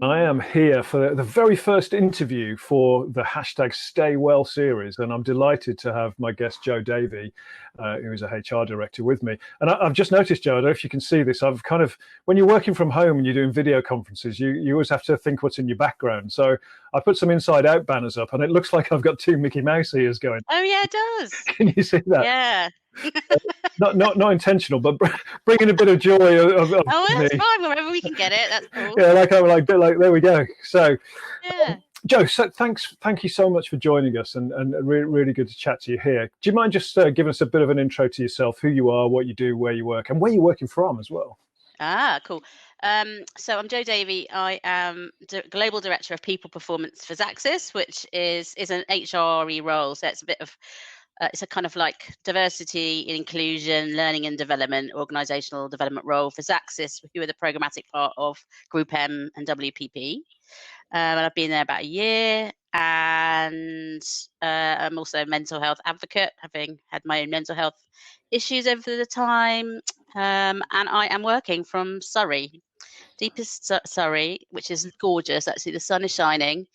I am here for the very first interview for the hashtag Stay Well series, and I'm delighted to have my guest Jo Davey, who is a HR director, with me. And I've just noticed, Jo, I don't know if you can see this. I've kind of, when you're working from home and you're doing video conferences, you always have to think what's in your background. So I put some Inside Out banners up, and it looks like I've got two Mickey Mouse ears going. Oh yeah, it does. Can you see that? Yeah. Not intentional, but bringing a bit of joy. Oh, that's fine. Wherever we can get it, that's cool. Yeah, like there we go. So, yeah. Jo, so thank you so much for joining us, and really good to chat to you here. Do you mind just giving us a bit of an intro to yourself, who you are, what you do, where you work, and where you're working from as well? Cool. So I'm Jo Davey. I am Global Director of People Performance for Xaxis, which is an HRE role. So it's a bit of it's a kind of like diversity and inclusion, learning and development, organizational development role for Xaxis, who are the programmatic part of Group M and WPP. And I've been there about a year, and I'm also a mental health advocate, having had my own mental health issues over the time. And I am working from Surrey, deepest Surrey, which is gorgeous. Actually, the sun is shining.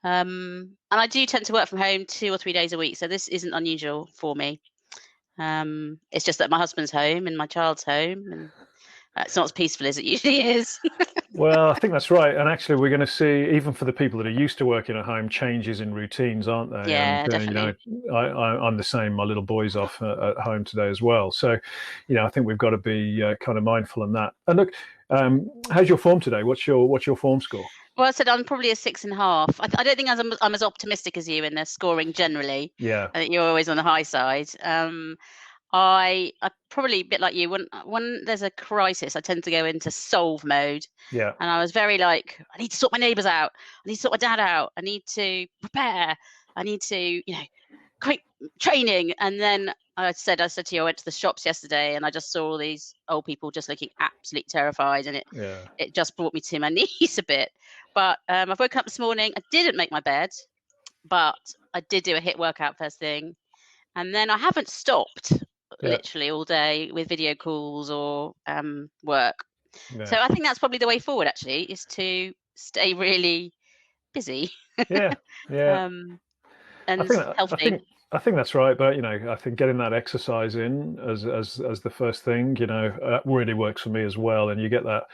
And I do tend to work from home 2 or 3 days a week, so this isn't unusual for me. It's just that my husband's home and my child's home, and it's not as peaceful as it usually is. Well, I think that's right. And actually, we're going to see, even for the people that are used to working at home, changes in routines, aren't they? Yeah, and, definitely. I'm the same. My little boy's off at home today as well. So, I think we've got to be kind of mindful in that. And look, how's your form today? What's your form score? Well, I said I'm probably a 6.5. I don't think I'm as optimistic as you in the scoring generally. Yeah. I think you're always on the high side. I probably a bit like you. When there's a crisis, I tend to go into solve mode. Yeah. And I was very like, I need to sort my neighbours out. I need to sort my dad out. I need to prepare. I need to, create training. And then I said to you, I went to the shops yesterday and I just saw all these old people just looking absolutely terrified, and it just brought me to my knees a bit. But I've woken up this morning. I didn't make my bed, but I did do a HIIT workout first thing, and then I haven't stopped literally all day with video calls or work. Yeah. So I think that's probably the way forward, actually, is to stay really busy. Yeah. And healthy. I think that's right, but I think getting that exercise in as the first thing, really works for me as well. And you get that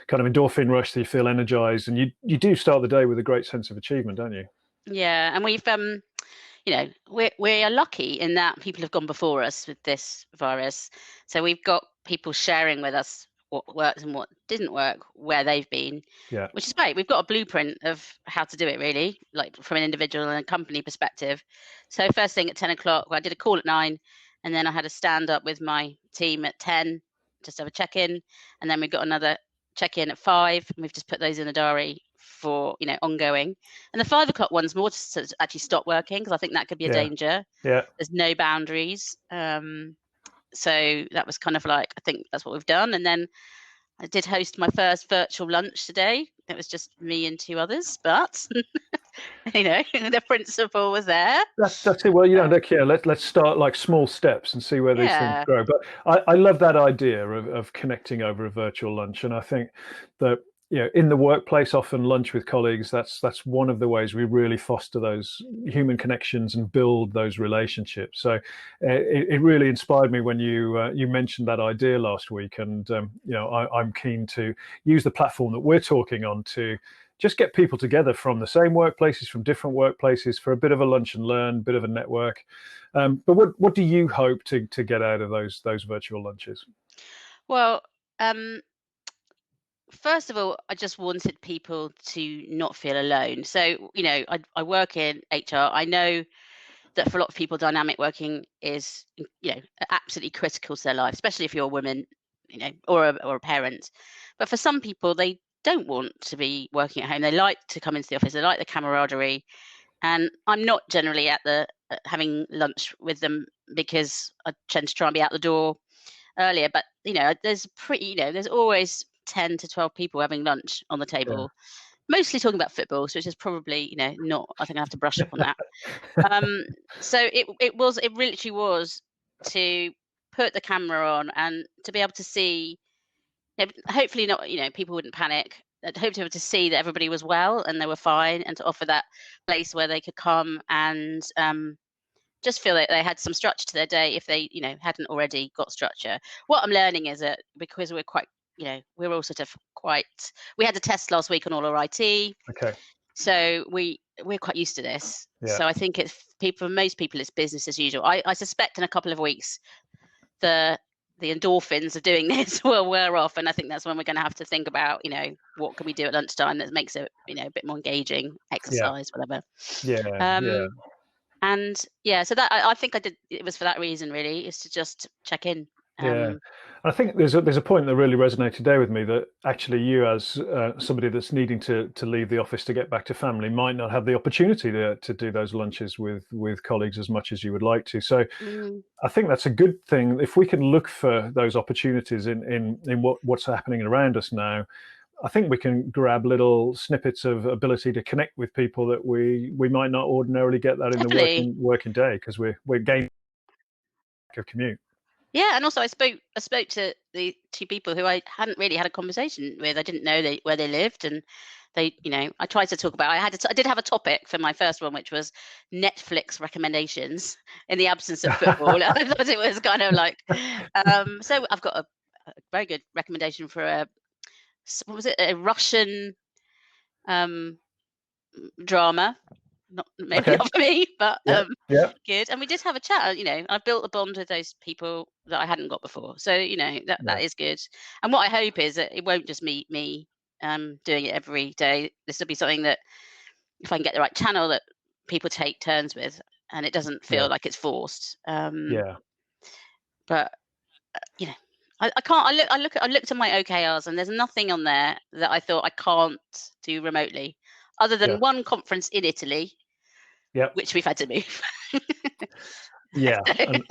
kind of endorphin rush, that you feel energized, and you do start the day with a great sense of achievement, don't you? Yeah, and we've we are lucky in that people have gone before us with this virus, so we've got people sharing with us what works and what didn't work, where they've been, which is great. We've got a blueprint of how to do it, really, like from an individual and a company perspective. So first thing at 10 o'clock, I did a call at 9, and then I had a stand up with my team at 10, just have a check-in, and then we've got another check-in at 5, and we've just put those in the diary for ongoing. And the 5 o'clock one's more to actually stop working, because I think that could be a danger. There's no boundaries. So that was kind of like, I think that's what we've done. And then I did host my first virtual lunch today. It was just me and 2 others, but the principal was there. That's it. Well, let's start like small steps and see where these things grow. But I love that idea of connecting over a virtual lunch, and I think that in the workplace, often lunch with colleagues, that's one of the ways we really foster those human connections and build those relationships. So it really inspired me when you mentioned that idea last week, and I'm keen to use the platform that we're talking on to just get people together from the same workplaces, from different workplaces, for a bit of a lunch and learn, bit of a network. But what do you hope to get out of those virtual lunches? Well, first of all, I just wanted people to not feel alone. So, I work in HR. I know that for a lot of people, dynamic working is, absolutely critical to their life, especially if you're a woman, or a parent. But for some people, they don't want to be working at home. They like to come into the office. They like the camaraderie. And I'm not generally at having lunch with them, because I tend to try and be out the door earlier. But, there's always 10 to 12 people having lunch on the table, mostly talking about football, which is probably not, I think I have to brush up on that. So it literally was to put the camera on and to be able to see, hopefully not, people wouldn't panic, I'd hoped to be able to see that everybody was well and they were fine, and to offer that place where they could come and just feel that they had some structure to their day if they, hadn't already got structure. What I'm learning is that because we're quite, we're all sort of quite, we had a test last week on all our IT. Okay. So we're quite used to this. Yeah. So I think for most people, it's business as usual. I suspect in a couple of weeks, the endorphins of doing this will wear off, and I think that's when we're going to have to think about, what can we do at lunchtime that makes it, a bit more engaging, exercise, whatever. Yeah. And so that I think I did. It was for that reason, really, is to just check in. I think there's a point that really resonated today with me, that actually you, as somebody that's needing to leave the office to get back to family, might not have the opportunity to do those lunches with colleagues as much as you would like to. So I think that's a good thing. If we can look for those opportunities in what's happening around us now, I think we can grab little snippets of ability to connect with people that we might not ordinarily get that in the working day, because we're gaining of commute. Yeah, and also I spoke to the two people who I hadn't really had a conversation with. I didn't know where they lived, and they, I tried to talk about. I did have a topic for my first one, which was Netflix recommendations in the absence of football. I thought it was kind of like, so I've got a very good recommendation for what was it? A Russian drama. Not for me, but good. And we did have a chat. I built a bond with those people that I hadn't got before. So that is good. And what I hope is that it won't just be me doing it every day. This will be something that, if I can get the right channel, that people take turns with, and it doesn't feel like it's forced. But I can't. I looked at my OKRs, and there's nothing on there that I thought I can't do remotely, other than one conference in Italy. Which we've had to move. And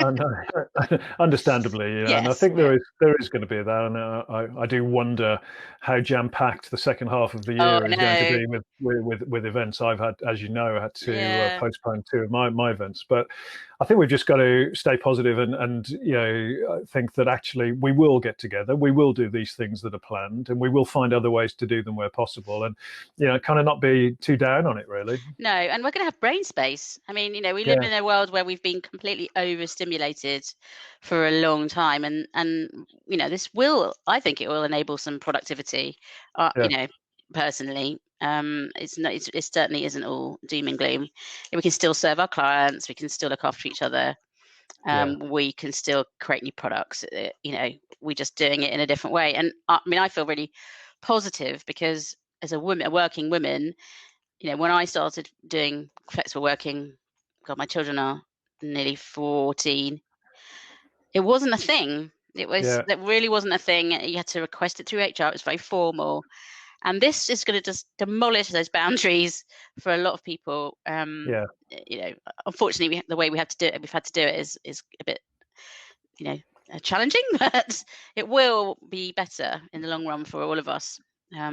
understandably, yes, and I think there is going to be that, and I do wonder how jam-packed the second half of the year is going to be with events. I've had, as you know, had to postpone 2 of my events, but I think we've just got to stay positive and think that actually we will get together, we will do these things that are planned, and we will find other ways to do them where possible, and kind of not be too down on it, really. No, and we're going to have brain space. I mean, we live in a world where we've been completely overstimulated for a long time, and I think it will enable some productivity. Personally, it certainly isn't all doom and gloom. We can still serve our clients, we can still look after each other, we can still create new products. We're just doing it in a different way. And I feel really positive, because as a working woman, when I started doing flexible working, God, my children are nearly 14. It wasn't a thing. That really wasn't a thing. You had to request it through HR. It was very formal. And this is going to just demolish those boundaries for a lot of people. Unfortunately, the way we've had to do it is a bit, challenging, but it will be better in the long run for all of us. I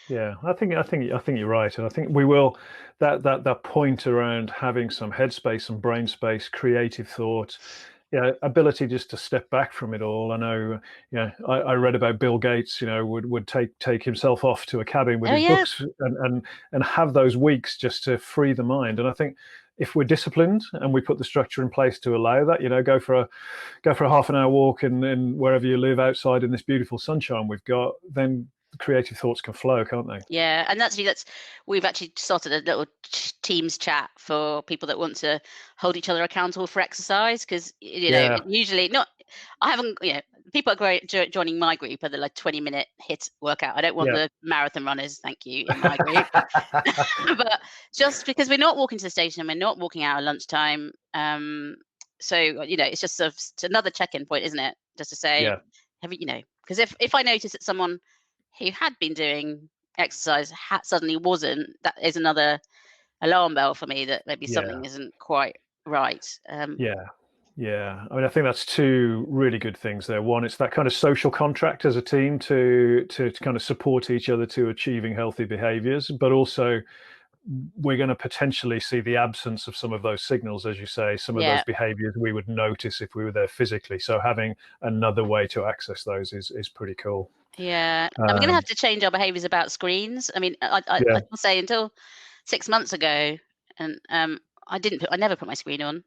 think you're right, and I think we will that point around having some headspace and brain space, creative thought, ability just to step back from it all. I know, I read about Bill Gates, would take himself off to a cabin with his books and have those weeks just to free the mind. And I think if we're disciplined and we put the structure in place to allow that, go for a half an hour walk in wherever you live outside in this beautiful sunshine we've got, then creative thoughts can flow, can't they? Yeah, and we've actually started a little Teams chat for people that want to hold each other accountable for exercise, because usually not. I haven't. People are joining my group are the 20-minute HIIT workout. I don't want the marathon runners, thank you, in my group. But just because we're not walking to the station and we're not walking out at lunchtime, so it's just it's another check-in point, isn't it? Just to say, because if I notice that someone who had been doing exercise suddenly wasn't, that is another alarm bell for me that maybe something isn't quite right. I mean, I think that's 2 really good things there. One, it's that kind of social contract as a team to kind of support each other to achieving healthy behaviors, but also we're going to potentially see the absence of some of those signals, as you say, some of those behaviors we would notice if we were there physically. So having another way to access those is pretty cool. Yeah, and we're going to have to change our behaviours about screens. I mean, I will say until 6 months ago, and I never put my screen on,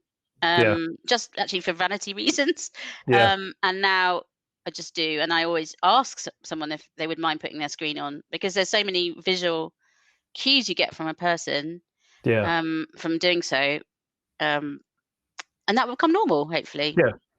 just actually for vanity reasons. And now I just do, and I always ask someone if they would mind putting their screen on, because there's so many visual cues you get from a person from doing so, and that will become normal, hopefully.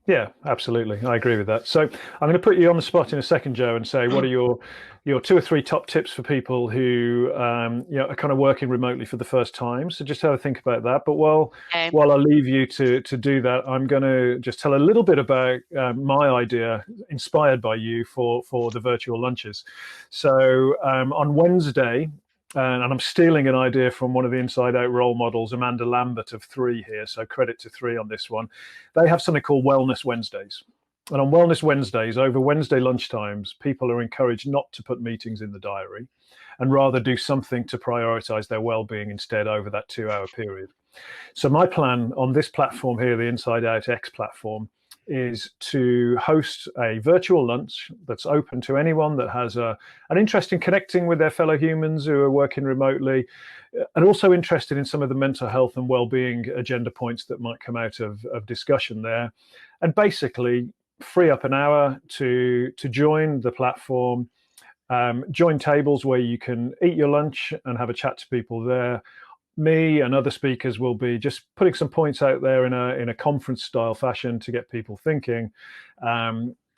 Yeah, absolutely. I agree with that. So I'm going to put you on the spot in a second, Jo, and say, what are your 2 or 3 top tips for people who are kind of working remotely for the first time? So just have a think about that. But while I leave you to do that, I'm going to just tell a little bit about my idea, inspired by you, for the virtual lunches. So on Wednesday, and I'm stealing an idea from one of the InsideOut role models, Amanda Lambert of 3 here, so credit to 3 on this one. They have something called Wellness Wednesdays. And on Wellness Wednesdays, over Wednesday lunchtimes, people are encouraged not to put meetings in the diary and rather do something to prioritize their well-being instead over that 2-hour period. So my plan on this platform here, the InsideOut X platform, is to host a virtual lunch that's open to anyone that has an interest in connecting with their fellow humans who are working remotely, and also interested in some of the mental health and well-being agenda points that might come out of discussion there, and basically free up an hour to join the platform, join tables where you can eat your lunch and have a chat to people there. Me and other speakers will be just putting some points out there in a conference style fashion to get people thinking,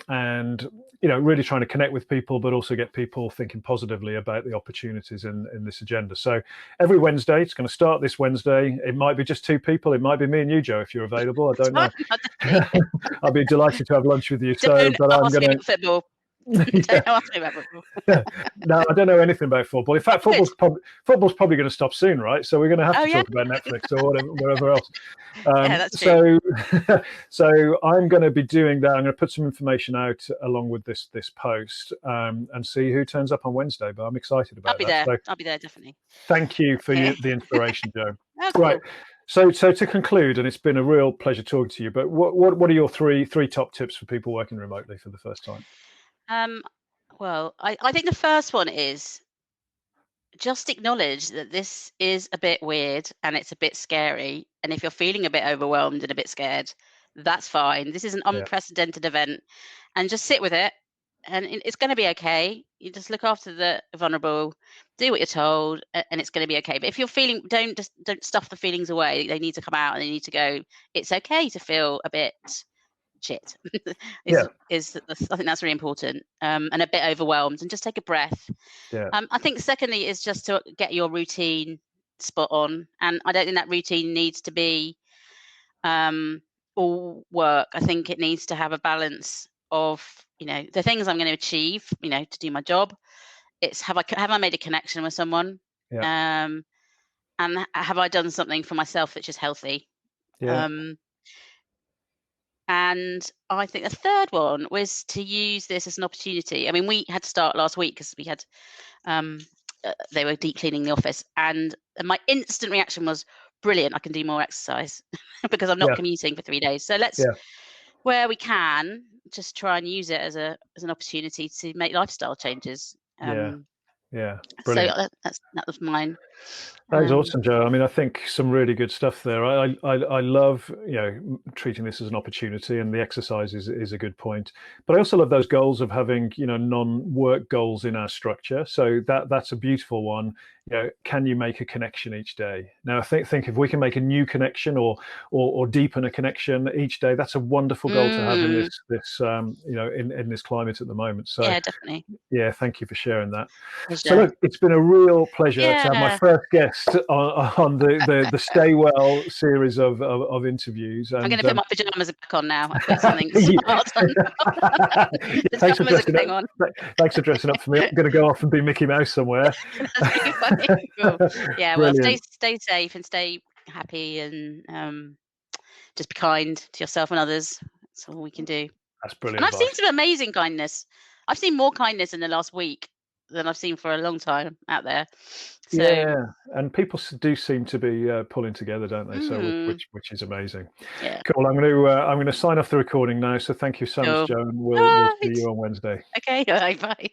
and really trying to connect with people, but also get people thinking positively about the opportunities in this agenda. So every Wednesday, it's going to start this Wednesday. It might be just 2 people. It might be me and you, Jo, if you're available. I don't know. I'll be delighted to have lunch with you. But I'm going to. No, I don't know anything about football. In fact, football's probably going to stop soon, right? So we're going to have to talk about Netflix or whatever else. That's true. So I'm going to be doing that. I'm going to put some information out along with this post, and see who turns up on Wednesday. But I'm excited about that. I'll be there, definitely. Thank you for the inspiration, Jo. Right. So to conclude, and it's been a real pleasure talking to you. But what are your three top tips for people working remotely for the first time? Well, I think the first one is just acknowledge that this is a bit weird and it's a bit scary. And if you're feeling a bit overwhelmed and a bit scared, that's fine. This is an unprecedented event, and just sit with it. And it's going to be okay. You just look after the vulnerable, do what you're told, and it's going to be okay. But if you're feeling, don't stuff the feelings away. They need to come out and they need to go. It's okay to feel a bit shit. I think that's really important, and a bit overwhelmed, and just take a breath. I think secondly is just to get your routine spot on, and I don't think that routine needs to be all work. I think it needs to have a balance of the things I'm going to achieve, to do my job. It's have I made a connection with someone, and have I done something for myself which is healthy. And I think the third one was to use this as an opportunity. I mean, we had to start last week because we had they were deep cleaning the office, and my instant reaction was, brilliant, I can do more exercise because I'm not commuting for 3 days. So let's, where we can, just try and use it as an opportunity to make lifestyle changes. Brilliant. So that was mine. That was awesome, Jo. I mean, I think some really good stuff there. I love treating this as an opportunity, and the exercise is a good point. But I also love those goals of having non-work goals in our structure. So that's a beautiful one. Can you make a connection each day? Now, I think if we can make a new connection or deepen a connection each day, that's a wonderful goal to have in this in this climate at the moment. So definitely. Thank you for sharing that. So look, it's been a real pleasure to have my first guest on the Stay Well series of interviews. And, I'm going to put my pajamas back on now. I put something smart on. Thanks for dressing up for me. I'm going to go off and be Mickey Mouse somewhere. That's really funny. Cool. Yeah, well, stay safe and stay happy, and just be kind to yourself and others. That's all we can do. That's brilliant. And I've seen some amazing kindness. I've seen more kindness in the last week than I've seen for a long time out there. So yeah, and people do seem to be pulling together, don't they? So which is amazing. yeah. Cool. I'm going to sign off the recording now. So thank you so much, Jo, and we'll see you on Wednesday. Okay. Bye.